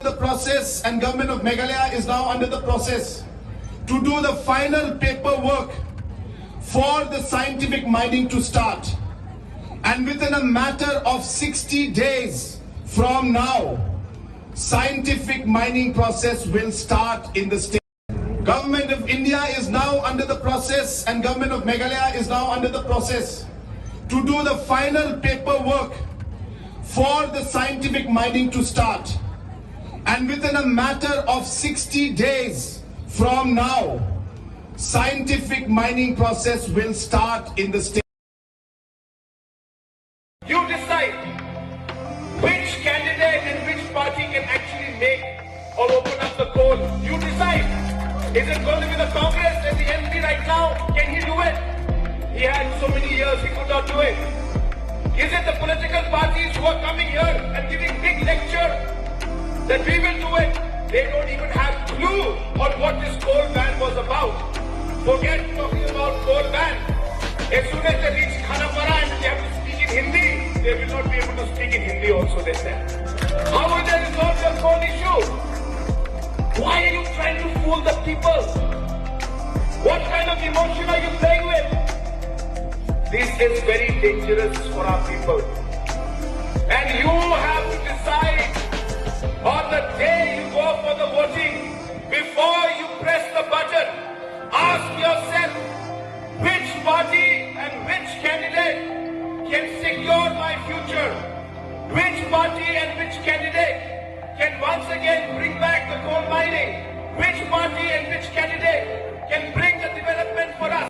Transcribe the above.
The process, and government of Meghalaya is now under the process to do the final paperwork for the scientific mining to start. And within a matter of 60 days from now, scientific mining process will start in the state. Government of India is now under the process, and government of Meghalaya is now under the process to do the final paperwork for the scientific mining to start. And within a matter of 60 days from now, scientific mining process will start in the state. You decide which candidate and which party can actually make or open up the coal. You decide. Is it going to be the Congress and the MP right now? Can he do it? He had so many years, he could not do it. Is it the political parties who are coming here and giving big lecture that we will do it? They don't even have clue on what this coal ban was about. Forget talking about coal ban. As soon as they reach Khanapara and they have to speak in Hindi, they will not be able to speak in Hindi also, they said. How will they resolve the coal issue? Why are you trying to fool the people? What kind of emotion are you playing with? This is very dangerous for our people. And you have to decide on the day you go for the voting, before you press the button, ask yourself which party and which candidate can secure my future? Which party and which candidate can once again bring back the coal mining? Which party and which candidate can bring the development for us?